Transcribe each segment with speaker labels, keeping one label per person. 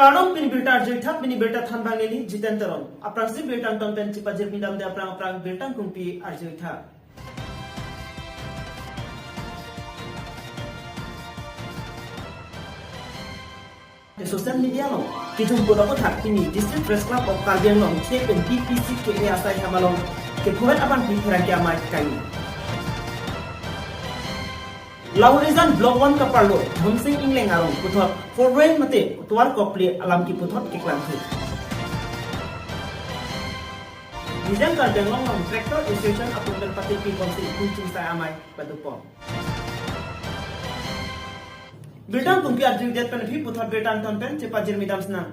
Speaker 1: Karena bini berita jika bini berita tanbang ini jiten teron. Aprang si berita tonton cipa jermi dam de aprang berita kumpi arjita. Di sosial media long, kijung bola ko thak ini District Press Club of Kalbiang long cepen DPC ke asai hamalong ke puan apan pikiran kia mai kai. Laurizan blog 1 kaparlo Dhonsing Ingleng arong puthot for rain mate tuar kopli alam ki puthot ke klanthi. Dijang Kalbiang long tractor association apungkan pati pi konsi kuncing saya amai padupong. Bertang kumpi arjun diat pen phi puthot bertang ton pen cepa jermi dam snang.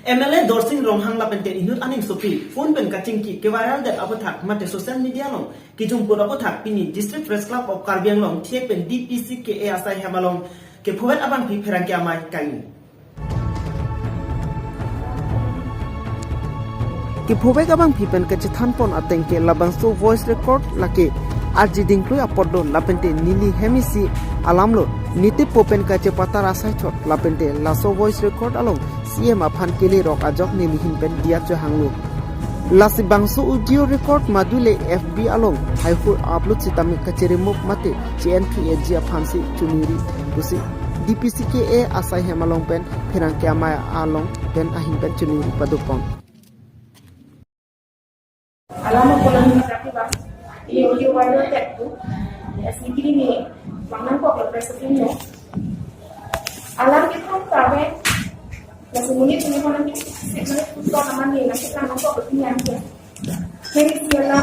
Speaker 1: MLA Dorsing Romhang Lapente inut aning sopi phone pen kaching ki ke viral dat apathak mate social media long kijung pura apathak pini District Press Club of Kalbiang long thiek pen DPC ke asai hamalong ke phuat aban phi pherang ke amai kai ki phobek abang phi pen ke chithan pon ateng ke labang so voice record lake arji dingklui apodo lapente nili hemisi alamlo niti popen ka cepata rasai chot lapente laso voice record along CM aphan kele rok ajok ni lihin pen dia cho hanglu lasi bangsu audio record madule FB along haifur upload sitami kaceremuk mate CN3AG aphan si chuniri busi DPCKA asai hemalong pen phirang kyama along pen ahin pen chuniri padupong
Speaker 2: Alam ko lang yung bas. Yung viral tag ko. Sikiri ni wangan ko ang presentation mo. Alam ko kung sabi na sumunod ko naman ng segment ko naman ni nakita ko ko opinion ko. Kaya siya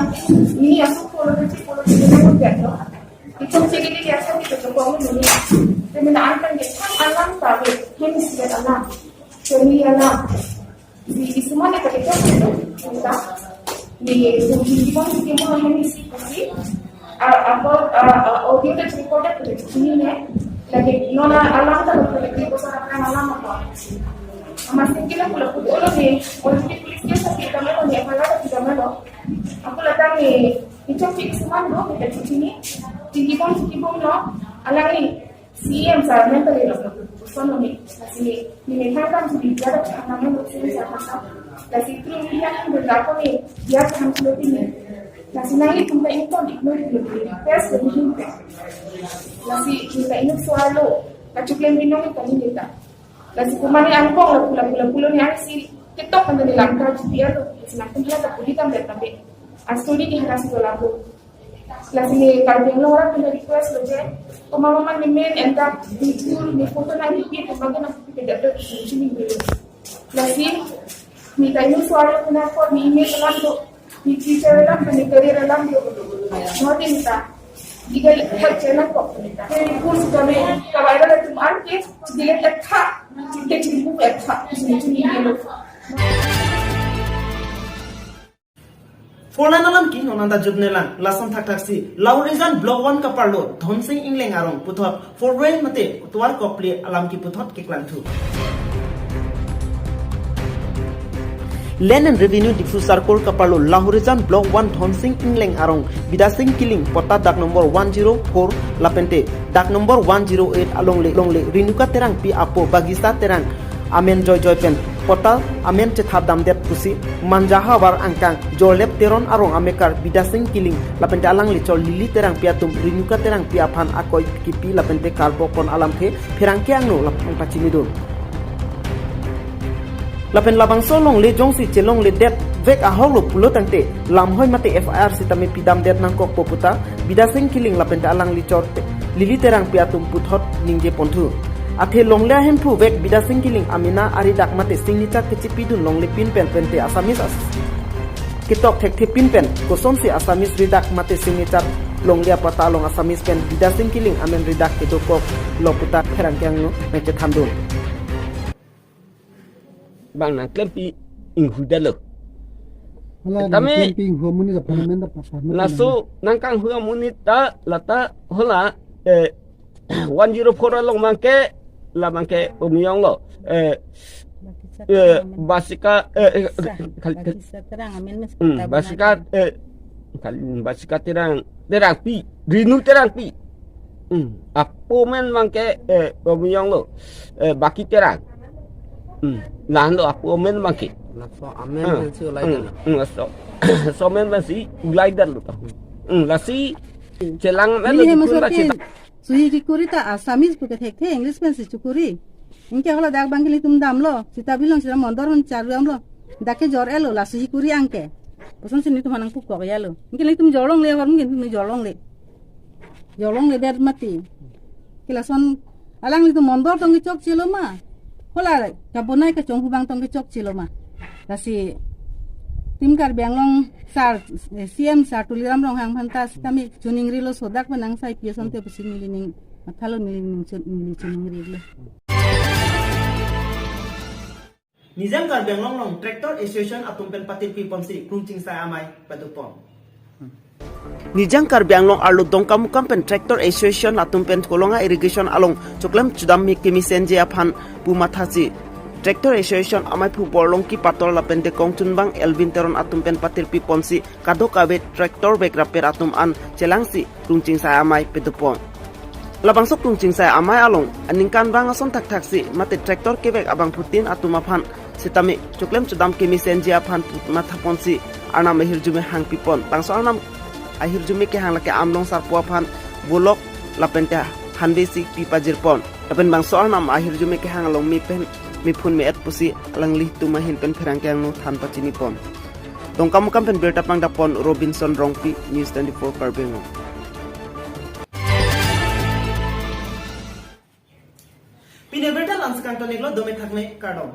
Speaker 2: ini ako follow na ko gato. Ito sige ni ako dito ko mo ni. Pero naakan din alam sabi, hindi siya alam. Hindi alam. Di semua nak kita itu kita di hubungan kita hanya isi kasi apa audio dan recorder itu sini ni lagi nona alam tak boleh kita pasal alam apa masih kita pula pula ni orang di polis dia sakit kami ni apa lagi kita mana aku datang ni itu fix man do kita sini tinggi pun no alang ni CM sa mental lo sono ni asli ni kan sudah ada namanya sini sa Kasi itu dia yang berlaku ni dia akan lebih ni. Kasi nanti kita ini pun lebih test lebih ni. Kasi kita ini selalu kacuklen minum itu ni kita. Kasi kemana angkong pulau ni ada si TikTok anda dilangkah dia tu. Semakin dia tak boleh tambah tambah. Asli ni harus berlaku. Kasi kalau orang punya request saja, pemahaman ni main entah video ni foto nanti dia bagaimana kita dapat sini dulu. Kasi ni tayo suara kena ko ni email lang do ni teacher lang ni career lang do no din ta digal channel ko kaya course kami kawaida na tuman ke dile takha ke chibu takha ni lo Forna nalam ki nonanda jubnelang lasam thak si Laurizan blog 1 kaparlo Dhonsing Ingleng arong puthot for rain mate tuar kopli alam ki puthot ke klanthu Land and Revenue Diffuser Kor Kapalo Laurizan Block 1 Dhonsing Ingleng Arong Bidasing Killing Pota dak number 104 Lapente dak number 108 longle Rinuka terang pi apo bagista terang Amen joy pen Pota amen cethap dam det pusi manjaha war angkang jolep teron arong amekar Bidasing Killing Lapente alang licol lili terang piatum Rinuka terang pi apan akoy kipi Lapente kalbo kon alam ke pirangke angno lapang pacimidon Lapen labang solong le jong si celong le det vek ahong lo pulo tangte lam hoy mate FIR si tame pidam det nang kok poputa bidasing killing lapen ta alang li chorte lili terang piatum puthot ningje ponthu athe long le hem thu vek bidasing killing amina ari dak mate signature kechipi dun long le pin pen pente asamis kitok thek the pin pen kosom si asamis ridak mate signature long le pata long asamis pen bidasing killing amen ridak kedokok loputa kherang kyang no meche thamdun
Speaker 3: bang nang klempi inghu daluk
Speaker 4: Kami inghu muni da panamen da pasar
Speaker 3: lasu nang kang hu muni ta lata hola 104 long mangke la mangke umyong lo basika basika basika terang pi rinu terang pi Apo men mangke pemiyong lo baki terak. Lan lo apo men mangke.
Speaker 5: So amen si ulai dan.
Speaker 3: So men masih ulai dan lo. Lasi celang men
Speaker 6: Ini
Speaker 3: lo
Speaker 6: masuk
Speaker 3: pun
Speaker 6: ke
Speaker 3: cita.
Speaker 6: suhi kikuri ta Asamis bukan hek English pen si cukuri. Ingke kalau dak bangkili tum dam lo, sita bilang sita mondor hun caru am lo. Dake jor elo la suhi kuri angke. Pesan sini tu manang pukok ya lo. Ingke lagi tum jolong le war mungkin tum jolong le. Jolong le biar mati. Kilason alang itu mondor tong kicok cilo ma. Hola kabonai ke chong hubang tong kicok cilo ma. Lasi tim kar benglong sar CM sar tuliram rong hang phantas kami chuning rilo sodak banang sai pieson te pusi milining mathalo milining chuning rilo
Speaker 1: Nizam kar benglong long tractor association atumpen patir pi pomsi krungching sai amai patupom. Nijang kar benglong arlo dongkam kampen tractor association atumpen kolonga irrigation along choklem chudam mi kemisenje aphan pumathasi Tractor Association amai pu borlong ki pator lapen de kongchun bang Elvin Teron atum pen patir pi pomsi kado kabe tractor bek raper atum an celangsi krungching saya amai pedupon. Labang sok krungching saya amai along aningkan bang ason tak taksi mate tractor kebek abang putin atum aphan sitami cuklem cudam kemi senji aphan mata ponsi arna mehir jume hang pipon bangso arnam ahir jume ke hang lake amlong sarpu aphan bulok lapen te hanbesi pipa jirpon lapen bangso arnam ahir jume ke hang along mi pen mi phun mi et pusi alang li tuma hin pen pherang kyang no than pa chini pon tongkam kam pen berta pang da pon Robinson Rongpi News 24 Karbengo pine berta lans kanto neglo dome thakne kardom